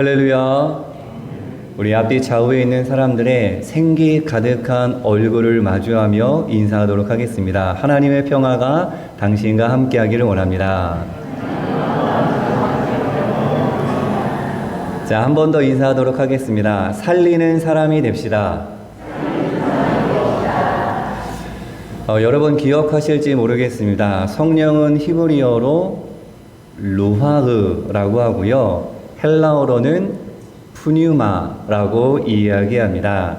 할렐루야. 우리 앞뒤 좌우에 있는 사람들의 생기 가득한 얼굴을 마주하며 인사하도록 하겠습니다. 하나님의 평화가 당신과 함께하기를 원합니다. 자, 한 번 더 인사하도록 하겠습니다. 살리는 사람이 됩시다. 여러분 기억하실지 모르겠습니다. 성령은 히브리어로 루하흐라고 하고요. 헬라어로는 푸뉴마라고 이야기합니다.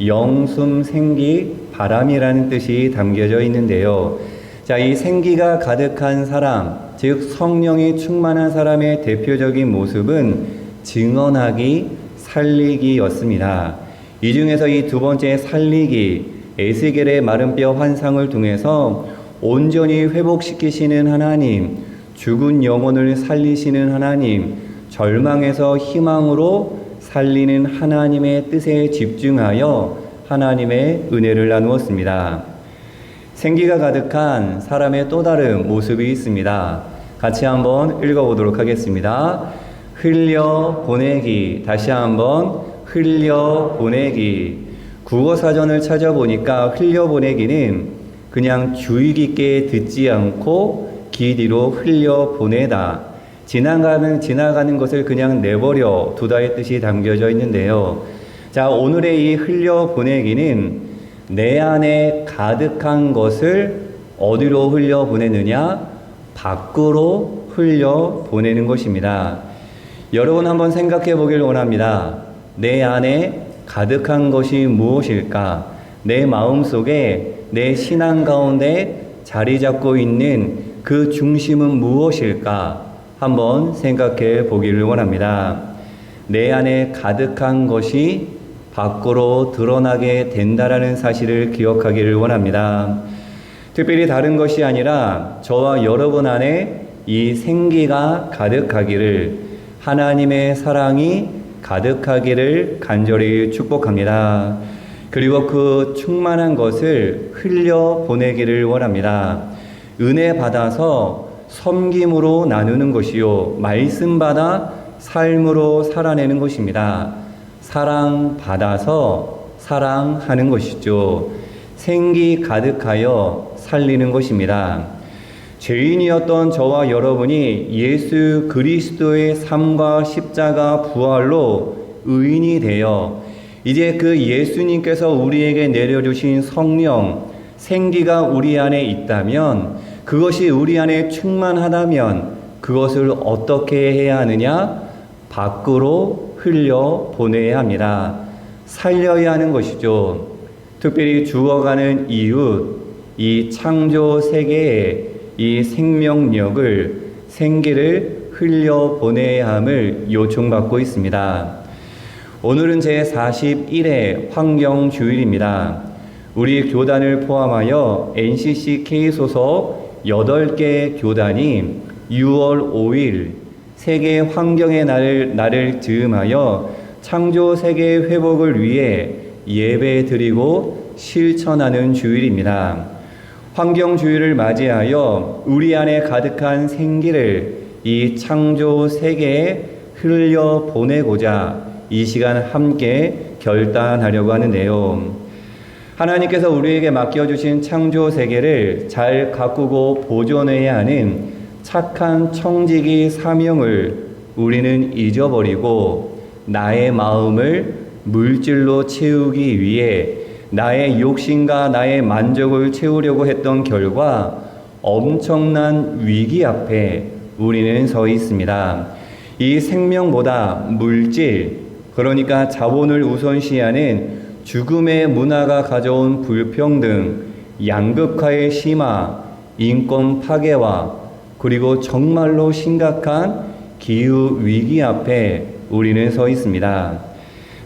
영숨, 생기, 바람이라는 뜻이 담겨져 있는데요. 자, 이 생기가 가득한 사람, 즉 성령이 충만한 사람의 대표적인 모습은 증언하기, 살리기였습니다. 이 중에서 이 두 번째 살리기, 에스겔의 마른 뼈 환상을 통해서 온전히 회복시키시는 하나님, 죽은 영혼을 살리시는 하나님, 절망에서 희망으로 살리는 하나님의 뜻에 집중하여 하나님의 은혜를 나누었습니다. 생기가 가득한 사람의 또 다른 모습이 있습니다. 같이 한번 읽어보도록 하겠습니다. 흘려보내기. 다시 한번 흘려보내기. 국어사전을 찾아보니까 흘려보내기는 그냥 주의 깊게 듣지 않고 귀 뒤로 흘려보내다. 지나가는 것을 그냥 내버려 두다의 뜻이 담겨져 있는데요. 자, 오늘의 이 흘려보내기는 내 안에 가득한 것을 어디로 흘려보내느냐? 밖으로 흘려보내는 것입니다. 여러분 한번 생각해 보길 원합니다. 내 안에 가득한 것이 무엇일까? 내 마음속에, 내 신앙 가운데 자리 잡고 있는 그 중심은 무엇일까? 한번 생각해 보기를 원합니다. 내 안에 가득한 것이 밖으로 드러나게 된다라는 사실을 기억하기를 원합니다. 특별히 다른 것이 아니라 저와 여러분 안에 이 생기가 가득하기를, 하나님의 사랑이 가득하기를 간절히 축복합니다. 그리고 그 충만한 것을 흘려보내기를 원합니다. 은혜 받아서 섬김으로 나누는 것이요, 말씀 받아 삶으로 살아내는 것입니다. 사랑 받아서 사랑하는 것이죠. 생기 가득하여 살리는 것입니다. 죄인이었던 저와 여러분이 예수 그리스도의 삶과 십자가 부활로 의인이 되어 이제 그 예수님께서 우리에게 내려주신 성령, 생기가 우리 안에 있다면, 그것이 우리 안에 충만하다면 그것을 어떻게 해야 하느냐? 밖으로 흘려보내야 합니다. 살려야 하는 것이죠. 특별히 죽어가는 이웃, 이 창조 세계의 이 생명력을, 생기를 흘려보내야 함을 요청받고 있습니다. 오늘은 제41회 환경주일입니다. 우리 교단을 포함하여 NCC K 소속 8개 교단이 6월 5일 세계 환경의 날을 즈음하여 창조 세계 회복을 위해 예배 드리고 실천하는 주일입니다. 환경주일을 맞이하여 우리 안에 가득한 생기를 이 창조 세계에 흘려보내고자 이 시간 함께 결단하려고 하는데요. 하나님께서 우리에게 맡겨주신 창조 세계를 잘 가꾸고 보존해야 하는 착한 청지기 사명을 우리는 잊어버리고 나의 마음을 물질로 채우기 위해 나의 욕심과 나의 만족을 채우려고 했던 결과 엄청난 위기 앞에 우리는 서 있습니다. 이 생명보다 물질, 그러니까 자본을 우선시하는 죽음의 문화가 가져온 불평등, 양극화의 심화, 인권 파괴와 그리고 정말로 심각한 기후 위기 앞에 우리는 서 있습니다.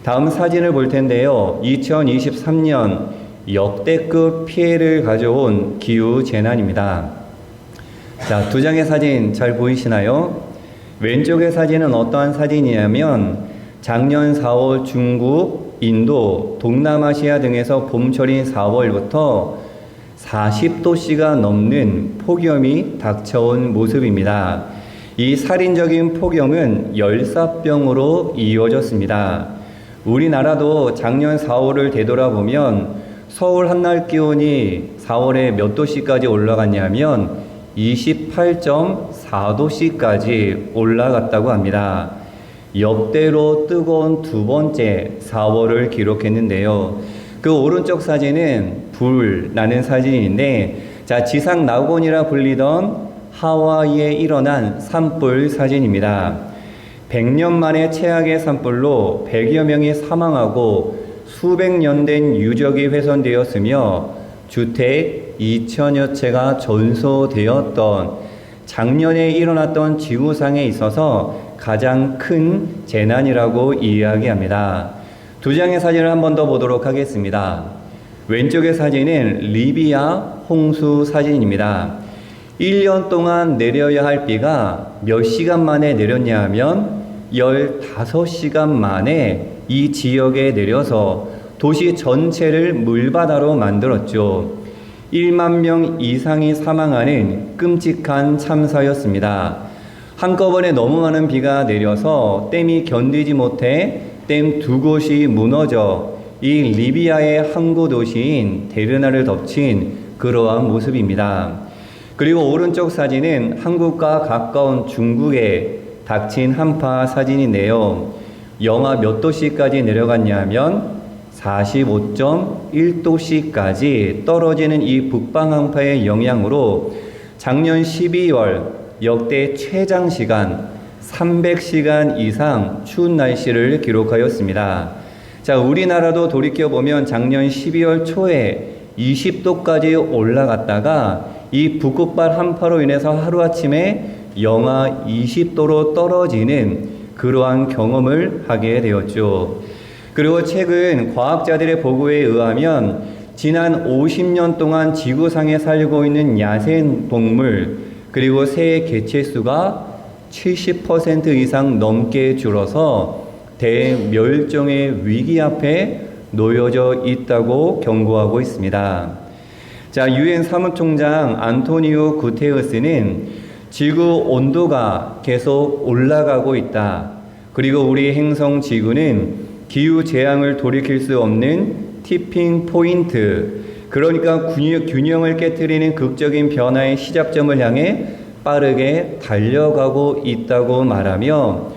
다음 사진을 볼 텐데요. 2023년 역대급 피해를 가져온 기후 재난입니다. 자, 두 장의 사진 잘 보이시나요? 왼쪽의 사진은 어떠한 사진이냐면 작년 4월 중국, 인도, 동남아시아 등에서 봄철인 4월부터 40도씨가 넘는 폭염이 닥쳐온 모습입니다. 이 살인적인 폭염은 열사병으로 이어졌습니다. 우리나라도 작년 4월을 되돌아보면 서울 한낮 기온이 4월에 몇 도씨까지 올라갔냐면 28.4도씨까지 올라갔다고 합니다. 역대로 뜨거운 두 번째 4월을 기록했는데요. 그 오른쪽 사진은 불 나는 사진인데, 자, 지상 낙원이라 불리던 하와이에 일어난 산불 사진입니다. 100년 만에 최악의 산불로 100여 명이 사망하고 수백 년 된 유적이 훼손되었으며 주택 2천여 채가 전소되었던 작년에 일어났던 지구상에 있어서 가장 큰 재난이라고 이야기합니다. 두 장의 사진을 한 번 더 보도록 하겠습니다. 왼쪽의 사진은 리비아 홍수 사진입니다. 1년 동안 내려야 할 비가 몇 시간 만에 내렸냐 하면 15시간 만에 이 지역에 내려서 도시 전체를 물바다로 만들었죠. 1만 명 이상이 사망하는 끔찍한 참사였습니다. 한꺼번에 너무 많은 비가 내려서 댐이 견디지 못해 댐 두 곳이 무너져 이 리비아의 항구 도시인 데르나를 덮친 그러한 모습입니다. 그리고 오른쪽 사진은 한국과 가까운 중국에 닥친 한파 사진인데요. 영하 몇 도씨까지 내려갔냐 하면 45.1도씨까지 떨어지는 이 북방한파의 영향으로 작년 12월 역대 최장 시간 300시간 이상 추운 날씨를 기록하였습니다. 자, 우리나라도 돌이켜보면 작년 12월 초에 20도까지 올라갔다가 이 북극발 한파로 인해서 하루아침에 영하 20도로 떨어지는 그러한 경험을 하게 되었죠. 그리고 최근 과학자들의 보고에 의하면 지난 50년 동안 지구상에 살고 있는 야생동물 그리고 새 개체수가 70% 이상 넘게 줄어서 대멸종의 위기 앞에 놓여져 있다고 경고하고 있습니다. 자, 유엔 사무총장 안토니오 구테르스는 지구 온도가 계속 올라가고 있다. 그리고 우리 행성 지구는 기후 재앙을 돌이킬 수 없는 티핑 포인트, 그러니까 균형을 깨트리는 극적인 변화의 시작점을 향해 빠르게 달려가고 있다고 말하며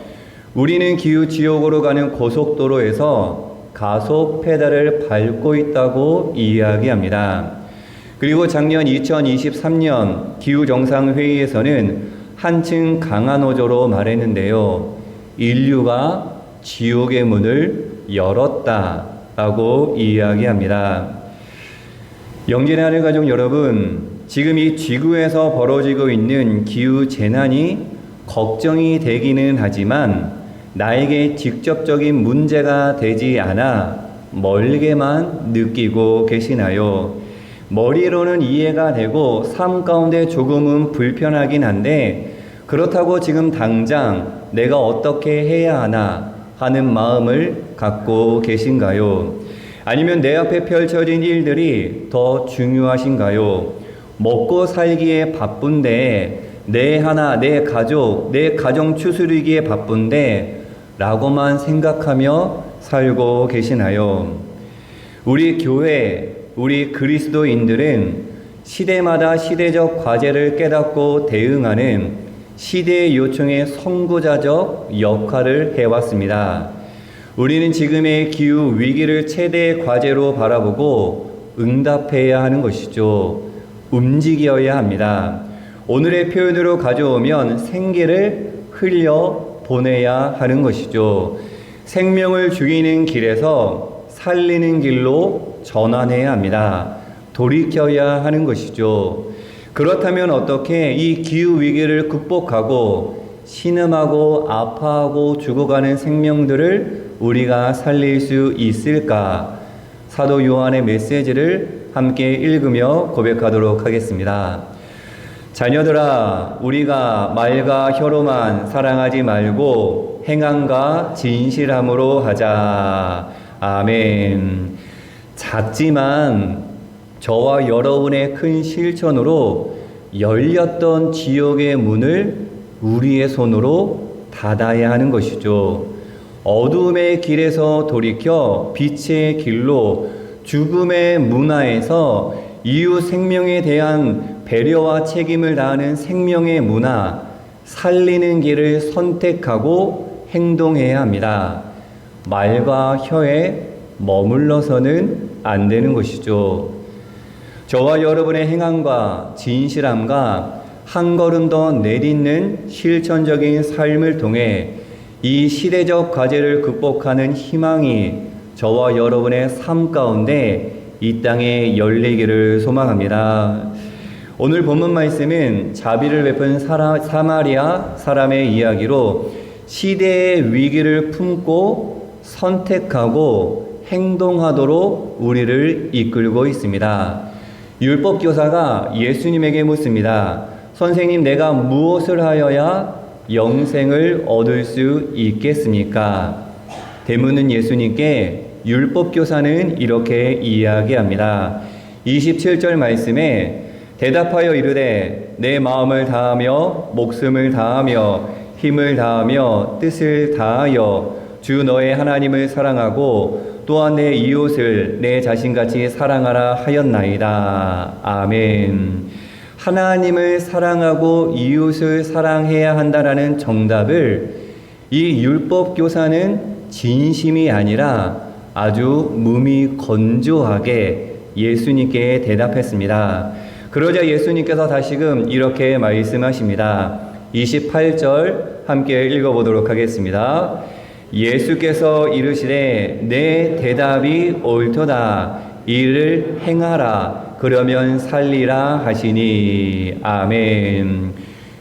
우리는 기후 지옥으로 가는 고속도로에서 가속 페달을 밟고 있다고 이야기합니다. 그리고 작년 2023년 기후정상회의에서는 한층 강한 어조로 말했는데요. 인류가 지옥의 문을 열었다라고 이야기합니다. 영진의 하늘 가족 여러분, 지금 이 지구에서 벌어지고 있는 기후 재난이 걱정이 되기는 하지만 나에게 직접적인 문제가 되지 않아 멀게만 느끼고 계시나요? 머리로는 이해가 되고 삶 가운데 조금은 불편하긴 한데 그렇다고 지금 당장 내가 어떻게 해야 하나 하는 마음을 갖고 계신가요? 아니면 내 앞에 펼쳐진 일들이 더 중요하신가요? 먹고 살기에 바쁜데 내 가족, 내 가정 추스르기에 바쁜데 라고만 생각하며 살고 계시나요? 우리 교회, 우리 그리스도인들은 시대마다 시대적 과제를 깨닫고 대응하는 시대의 요청에 선구자적 역할을 해왔습니다. 우리는 지금의 기후 위기를 최대의 과제로 바라보고 응답해야 하는 것이죠. 움직여야 합니다. 오늘의 표현으로 가져오면 생기를 흘려 보내야 하는 것이죠. 생명을 죽이는 길에서 살리는 길로 전환해야 합니다. 돌이켜야 하는 것이죠. 그렇다면 어떻게 이 기후 위기를 극복하고 신음하고 아파하고 죽어가는 생명들을 우리가 살릴 수 있을까? 사도 요한의 메시지를 함께 읽으며 고백하도록 하겠습니다. 자녀들아, 우리가 말과 혀로만 사랑하지 말고 행함과 진실함으로 하자. 아멘. 작지만 저와 여러분의 큰 실천으로 열렸던 지옥의 문을 우리의 손으로 닫아야 하는 것이죠. 어둠의 길에서 돌이켜 빛의 길로, 죽음의 문화에서 이웃 생명에 대한 배려와 책임을 다하는 생명의 문화, 살리는 길을 선택하고 행동해야 합니다. 말과 혀에 머물러서는 안 되는 것이죠. 저와 여러분의 행함과 진실함과 한 걸음 더 내딛는 실천적인 삶을 통해 이 시대적 과제를 극복하는 희망이 저와 여러분의 삶 가운데 이 땅에 열리기를 소망합니다. 오늘 본문 말씀은 자비를 베푼 사마리아 사람의 이야기로 시대의 위기를 품고 선택하고 행동하도록 우리를 이끌고 있습니다. 율법교사가 예수님에게 묻습니다. 선생님, 내가 무엇을 하여야 영생을 얻을 수 있겠습니까? 대묻는 예수님께 율법교사는 이렇게 이야기합니다. 27절 말씀에 대답하여 이르되 내 마음을 다하며 목숨을 다하며 힘을 다하며 뜻을 다하여 주 너의 하나님을 사랑하고 또한 내 이웃을 내 자신같이 사랑하라 하였나이다. 아멘. 하나님을 사랑하고 이웃을 사랑해야 한다라는 정답을 이 율법교사는 진심이 아니라 아주 몸이 건조하게 예수님께 대답했습니다. 그러자 예수님께서 다시금 이렇게 말씀하십니다. 28절 함께 읽어보도록 하겠습니다. 예수께서 이르시되 내 대답이 옳도다. 이를 행하라. 그러면 살리라 하시니. 아멘.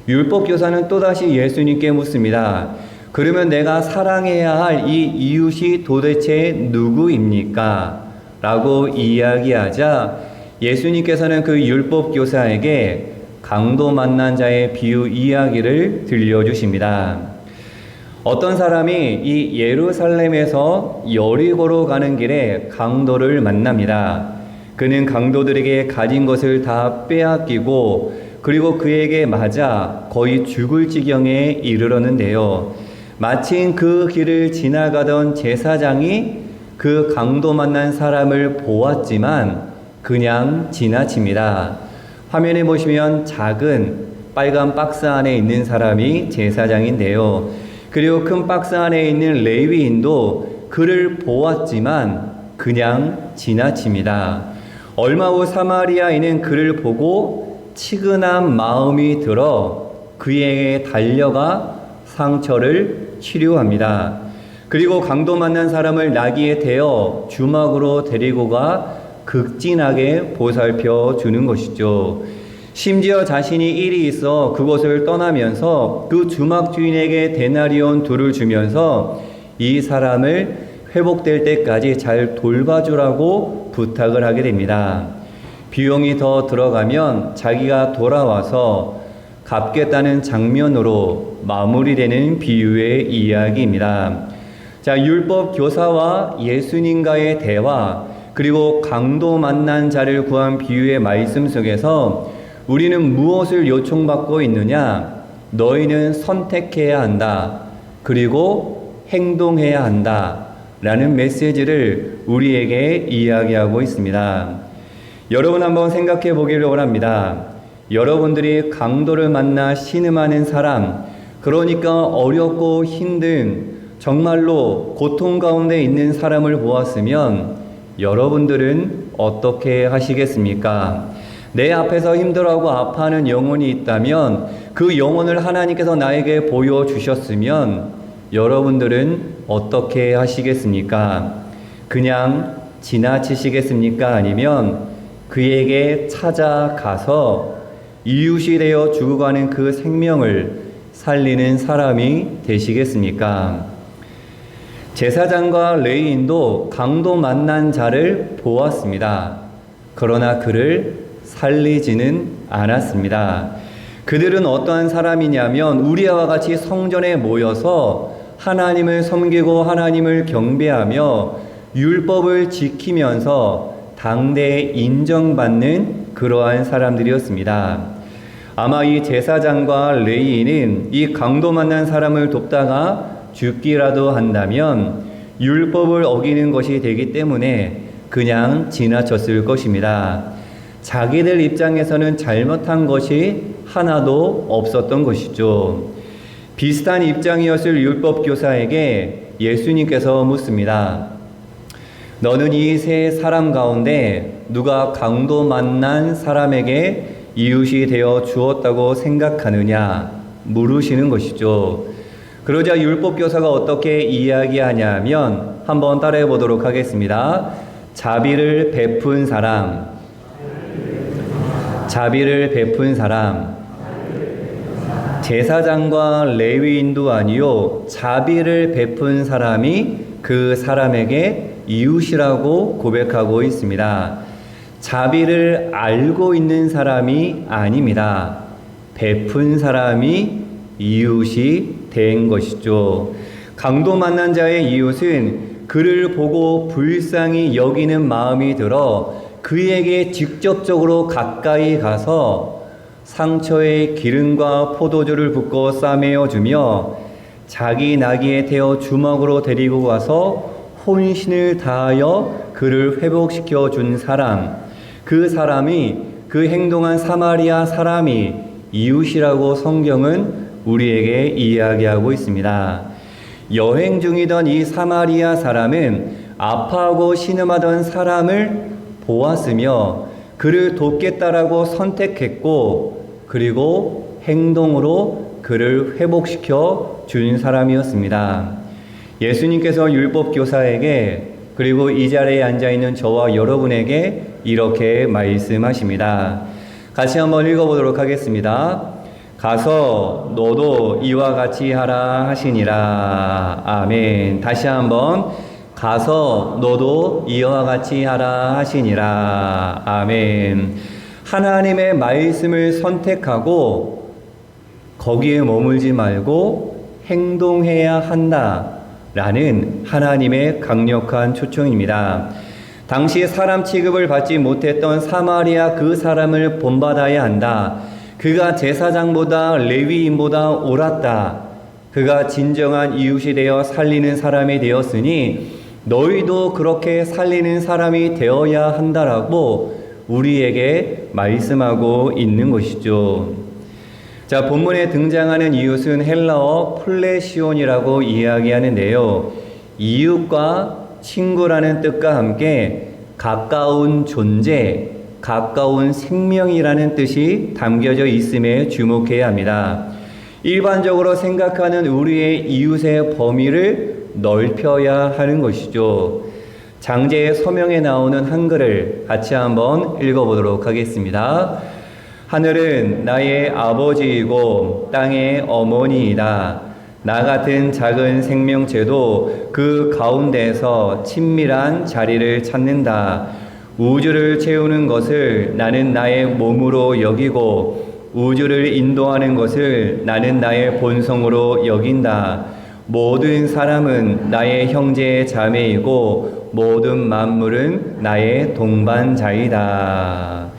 율법교사는 또다시 예수님께 묻습니다. 그러면 내가 사랑해야 할 이 이웃이 도대체 누구입니까? 라고 이야기하자 예수님께서는 그 율법교사에게 강도 만난 자의 비유 이야기를 들려주십니다. 어떤 사람이 이 예루살렘에서 여리고로 가는 길에 강도를 만납니다. 그는 강도들에게 가진 것을 다 빼앗기고 그리고 그에게 맞아 거의 죽을 지경에 이르렀는데요. 마침 그 길을 지나가던 제사장이 그 강도 만난 사람을 보았지만 그냥 지나칩니다. 화면에 보시면 작은 빨간 박스 안에 있는 사람이 제사장인데요. 그리고 큰 박스 안에 있는 레위인도 그를 보았지만 그냥 지나칩니다. 얼마 후 사마리아인은 그를 보고 치근한 마음이 들어 그에게 달려가 상처를 치료합니다. 그리고 강도 만난 사람을 나귀에 태워 주막으로 데리고 가 극진하게 보살펴 주는 것이죠. 심지어 자신이 일이 있어 그곳을 떠나면서 그 주막 주인에게 데나리온 2를 주면서 이 사람을 회복될 때까지 잘 돌봐주라고 부탁을 하게 됩니다. 비용이 더 들어가면 자기가 돌아와서 갚겠다는 장면으로 마무리되는 비유의 이야기입니다. 자, 율법 교사와 예수님과의 대화, 그리고 강도 만난 자를 구한 비유의 말씀 속에서 우리는 무엇을 요청받고 있느냐? 너희는 선택해야 한다. 그리고 행동해야 한다. 라는 메시지를 우리에게 이야기하고 있습니다. 여러분 한번 생각해 보기를 원합니다. 여러분들이 강도를 만나 신음하는 사람, 그러니까 어렵고 힘든 정말로 고통 가운데 있는 사람을 보았으면 여러분들은 어떻게 하시겠습니까? 내 앞에서 힘들어하고 아파하는 영혼이 있다면 그 영혼을 하나님께서 나에게 보여주셨으면 여러분들은 어떻게 하시겠습니까? 그냥 지나치시겠습니까? 아니면 그에게 찾아가서 이웃이 되어 죽어가는 그 생명을 살리는 사람이 되시겠습니까? 제사장과 레위인도 강도 만난 자를 보았습니다. 그러나 그를 살리지는 않았습니다. 그들은 어떠한 사람이냐면 우리와 같이 성전에 모여서 하나님을 섬기고 하나님을 경배하며 율법을 지키면서 당대에 인정받는 그러한 사람들이었습니다. 아마 이 제사장과 레위인은 이 강도 만난 사람을 돕다가 죽기라도 한다면 율법을 어기는 것이 되기 때문에 그냥 지나쳤을 것입니다. 자기들 입장에서는 잘못한 것이 하나도 없었던 것이죠. 비슷한 입장이었을 율법 교사에게 예수님께서 묻습니다. 너는 이 세 사람 가운데 누가 강도 만난 사람에게 이웃이 되어 주었다고 생각하느냐 물으시는 것이죠. 그러자 율법 교사가 어떻게 이야기하냐면 한번 따라해 보도록 하겠습니다. 자비를 베푼 사람, 자비를 베푼 사람, 제사장과 레위인도 아니요 자비를 베푼 사람이 그 사람에게 이웃이라고 고백하고 있습니다. 자비를 알고 있는 사람이 아닙니다. 베푼 사람이 이웃이 된 것이죠. 강도 만난 자의 이웃은 그를 보고 불쌍히 여기는 마음이 들어 그에게 직접적으로 가까이 가서 상처에 기름과 포도주를 붓고 싸매어 주며 자기 나귀에 태워 주먹으로 데리고 가서 혼신을 다하여 그를 회복시켜 준 사람, 그 사람이 그 행동한 사마리아 사람이 이웃이라고 성경은 우리에게 이야기하고 있습니다. 여행 중이던 이 사마리아 사람은 아파하고 신음하던 사람을 보았으며 그를 돕겠다라고 선택했고 그리고 행동으로 그를 회복시켜 준 사람이었습니다. 예수님께서 율법 교사에게 그리고 이 자리에 앉아있는 저와 여러분에게 이렇게 말씀하십니다. 같이 한번 읽어보도록 하겠습니다. 가서 너도 이와 같이 하라 하시니라. 아멘. 다시 한번 가서 너도 이와 같이 하라 하시니라. 아멘. 하나님의 말씀을 선택하고 거기에 머물지 말고 행동해야 한다라는 하나님의 강력한 초청입니다. 당시 사람 취급을 받지 못했던 사마리아 그 사람을 본받아야 한다. 그가 제사장보다 레위인보다 옳았다. 그가 진정한 이웃이 되어 살리는 사람이 되었으니 너희도 그렇게 살리는 사람이 되어야 한다라고 우리에게 말씀하고 있는 것이죠. 자, 본문에 등장하는 이웃은 헬라어 플레시온이라고 이야기하는데요. 이웃과 친구라는 뜻과 함께 가까운 존재, 가까운 생명이라는 뜻이 담겨져 있음에 주목해야 합니다. 일반적으로 생각하는 우리의 이웃의 범위를 넓혀야 하는 것이죠. 장제의 서명에 나오는 한글을 같이 한번 읽어보도록 하겠습니다. 하늘은 나의 아버지이고 땅의 어머니이다. 나 같은 작은 생명체도 그 가운데서 친밀한 자리를 찾는다. 우주를 채우는 것을 나는 나의 몸으로 여기고 우주를 인도하는 것을 나는 나의 본성으로 여긴다. 모든 사람은 나의 형제 자매이고 모든 만물은 나의 동반자이다.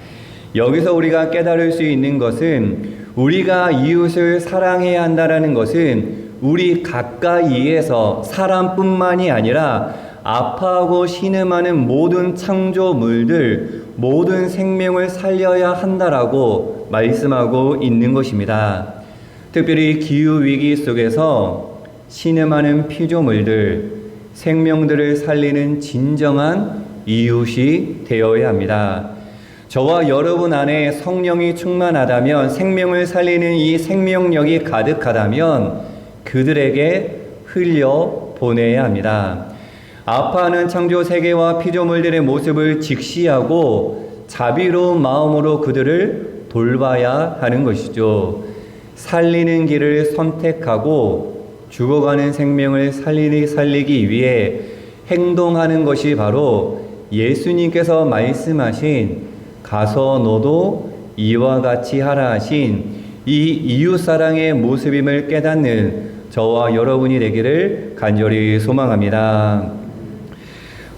여기서 우리가 깨달을 수 있는 것은 우리가 이웃을 사랑해야 한다는 것은 우리 가까이에서 사람뿐만이 아니라 아파하고 신음하는 모든 창조물들, 모든 생명을 살려야 한다라고 말씀하고 있는 것입니다. 특별히 기후위기 속에서 신음하는 피조물들, 생명들을 살리는 진정한 이웃이 되어야 합니다. 저와 여러분 안에 성령이 충만하다면, 생명을 살리는 이 생명력이 가득하다면 그들에게 흘려 보내야 합니다. 아파하는 창조 세계와 피조물들의 모습을 직시하고 자비로운 마음으로 그들을 돌봐야 하는 것이죠. 살리는 길을 선택하고 죽어가는 생명을 살리기 위해 행동하는 것이 바로 예수님께서 말씀하신 가서 너도 이와 같이 하라 하신 이 이웃사랑의 모습임을 깨닫는 저와 여러분이 되기를 간절히 소망합니다.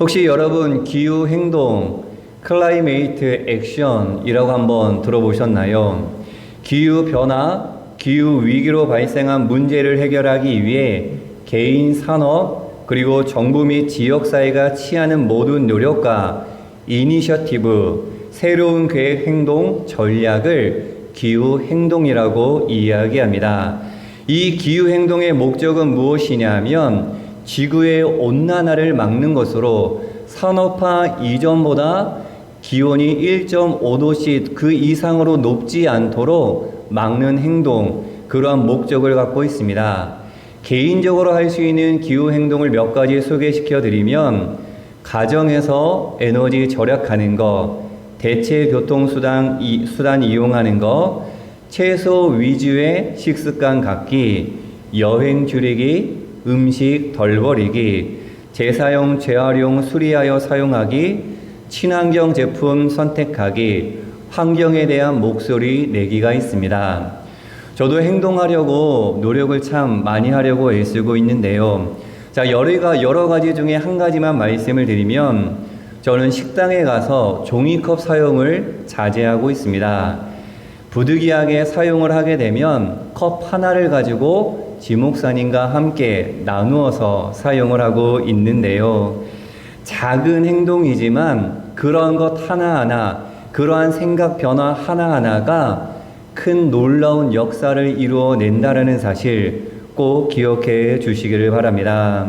혹시 여러분 기후행동, 클라이메이트 액션이라고 한번 들어보셨나요? 기후 변화, 기후 위기로 발생한 문제를 해결하기 위해 개인 산업, 그리고 정부 및 지역사회가 취하는 모든 노력과 이니셔티브, 새로운 계획 행동 전략을 기후 행동이라고 이야기합니다. 이 기후 행동의 목적은 무엇이냐면 지구의 온난화를 막는 것으로 산업화 이전보다 기온이 1.5도씩 그 이상으로 높지 않도록 막는 행동, 그러한 목적을 갖고 있습니다. 개인적으로 할 수 있는 기후 행동을 몇 가지 소개시켜 드리면 가정에서 에너지 절약하는 것, 대체 교통수단 이용하는 것, 채소 위주의 식습관 갖기, 여행 줄이기, 음식 덜 버리기, 재사용, 재활용, 수리하여 사용하기, 친환경 제품 선택하기, 환경에 대한 목소리 내기가 있습니다. 저도 행동하려고 노력을 참 많이 하려고 애쓰고 있는데요. 자, 여러 가지 중에 한 가지만 말씀을 드리면 저는 식당에 가서 종이컵 사용을 자제하고 있습니다. 부득이하게 사용을 하게 되면 컵 하나를 가지고 지목사님과 함께 나누어서 사용을 하고 있는데요. 작은 행동이지만 그런 것 하나하나, 그러한 생각 변화 하나하나가 큰 놀라운 역사를 이루어낸다라는 사실 꼭 기억해 주시기를 바랍니다.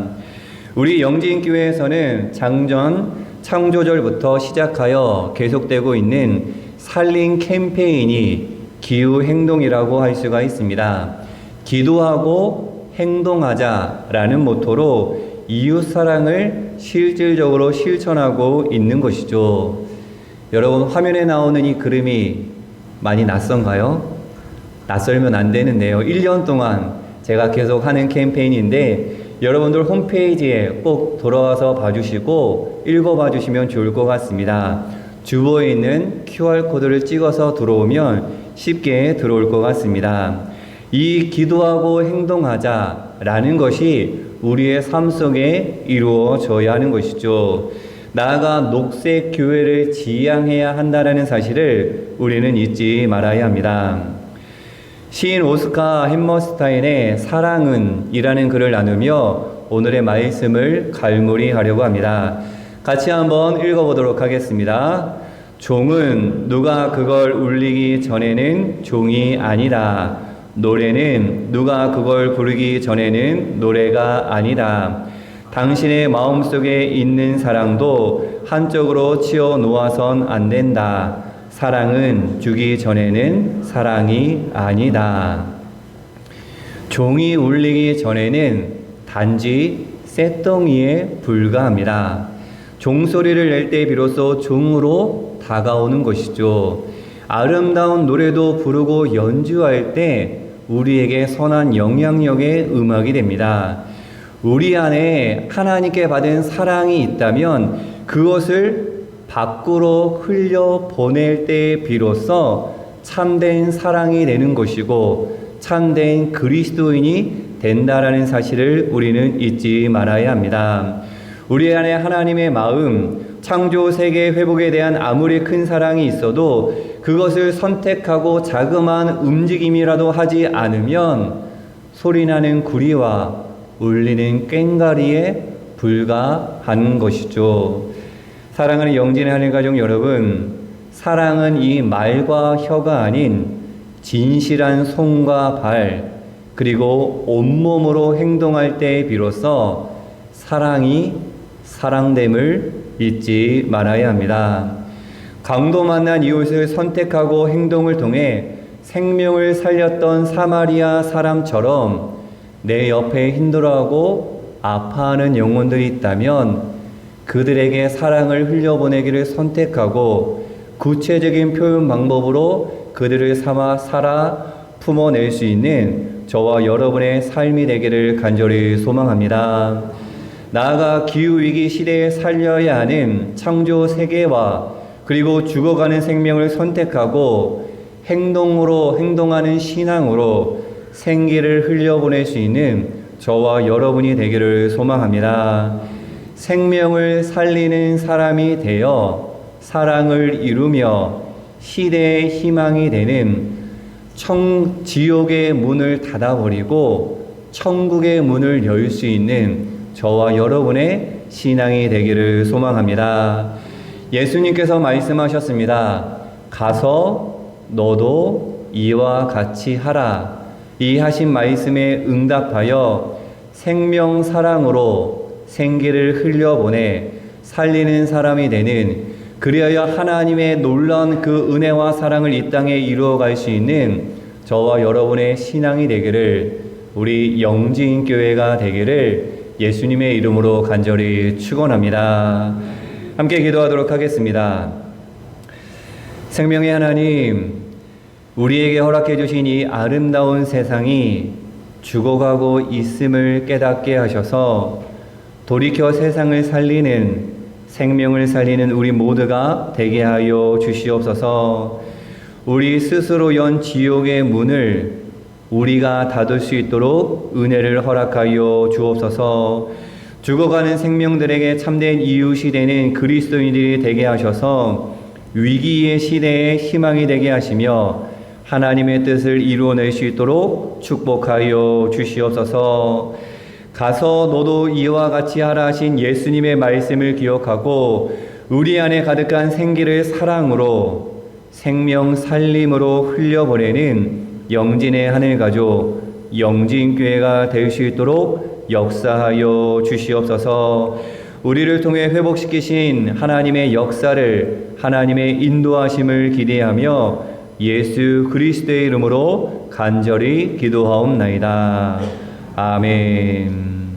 우리 영진교회에서는 장전 창조절부터 시작하여 계속되고 있는 살림 캠페인이 기후 행동이라고 할 수가 있습니다. 기도하고 행동하자라는 모토로 이웃 사랑을 실질적으로 실천하고 있는 것이죠. 여러분, 화면에 나오는 이 그림이 많이 낯선가요? 낯설면 안 되는데요. 1년 동안 제가 계속 하는 캠페인인데 여러분들 홈페이지에 꼭 돌아와서 봐주시고 읽어봐 주시면 좋을 것 같습니다. 주보에 있는 QR코드를 찍어서 들어오면 쉽게 들어올 것 같습니다. 이 기도하고 행동하자라는 것이 우리의 삶 속에 이루어져야 하는 것이죠. 나아가 녹색 교회를 지향해야 한다는 사실을 우리는 잊지 말아야 합니다. 시인 오스카 햄머스타인의 사랑은 이라는 글을 나누며 오늘의 말씀을 갈무리하려고 합니다. 같이 한번 읽어보도록 하겠습니다. 종은 누가 그걸 울리기 전에는 종이 아니다. 노래는 누가 그걸 부르기 전에는 노래가 아니다. 당신의 마음속에 있는 사랑도 한쪽으로 치워 놓아선 안 된다. 사랑은 주기 전에는 사랑이 아니다. 종이 울리기 전에는 단지 쇳덩이에 불과합니다. 종소리를 낼 때 비로소 종으로 다가오는 것이죠. 아름다운 노래도 부르고 연주할 때 우리에게 선한 영향력의 음악이 됩니다. 우리 안에 하나님께 받은 사랑이 있다면 그것을 밖으로 흘려 보낼 때 비로소 참된 사랑이 되는 것이고 참된 그리스도인이 된다라는 사실을 우리는 잊지 말아야 합니다. 우리 안에 하나님의 마음, 창조 세계 회복에 대한 아무리 큰 사랑이 있어도 그것을 선택하고 자그마한 움직임이라도 하지 않으면 소리나는 구리와 울리는 꽹과리에 불과한 것이죠. 사랑하는 영진의 하늘 가족 여러분, 사랑은 이 말과 혀가 아닌 진실한 손과 발, 그리고 온몸으로 행동할 때 비로소 사랑이 사랑됨을 잊지 말아야 합니다. 강도 만난 이웃을 선택하고 행동을 통해 생명을 살렸던 사마리아 사람처럼 내 옆에 힘들어하고 아파하는 영혼들이 있다면 그들에게 사랑을 흘려보내기를 선택하고 구체적인 표현 방법으로 그들을 살아 품어낼 수 있는 저와 여러분의 삶이 되기를 간절히 소망합니다. 나아가 기후위기 시대에 살려야 하는 창조 세계와 그리고 죽어가는 생명을 선택하고 행동으로 행동하는 신앙으로 생기를 흘려보낼 수 있는 저와 여러분이 되기를 소망합니다. 생명을 살리는 사람이 되어 사랑을 이루며 시대의 희망이 되는 지옥의 문을 닫아버리고 천국의 문을 열 수 있는 저와 여러분의 신앙이 되기를 소망합니다. 예수님께서 말씀하셨습니다. 가서 너도 이와 같이 하라. 이 하신 말씀에 응답하여 생명 사랑으로 생기를 흘려보내 살리는 사람이 되는, 그리하여 하나님의 놀라운 그 은혜와 사랑을 이 땅에 이루어갈 수 있는 저와 여러분의 신앙이 되기를, 우리 영지인교회가 되기를 예수님의 이름으로 간절히 축원합니다. 함께 기도하도록 하겠습니다. 생명의 하나님, 우리에게 허락해 주신 이 아름다운 세상이 죽어가고 있음을 깨닫게 하셔서 돌이켜 세상을 살리는, 생명을 살리는 우리 모두가 되게 하여 주시옵소서. 우리 스스로 연 지옥의 문을 우리가 닫을 수 있도록 은혜를 허락하여 주옵소서. 죽어가는 생명들에게 참된 이웃이 되는 그리스도인들이 되게 하셔서 위기의 시대에 희망이 되게 하시며 하나님의 뜻을 이루어낼 수 있도록 축복하여 주시옵소서. 가서 너도 이와 같이 하라 하신 예수님의 말씀을 기억하고 우리 안에 가득한 생기를 사랑으로, 생명 살림으로 흘려보내는 영진의 하늘가족 영진교회가 될 수 있도록 역사하여 주시옵소서. 우리를 통해 회복시키신 하나님의 역사를, 하나님의 인도하심을 기대하며 예수 그리스도의 이름으로 간절히 기도하옵나이다. 아멘.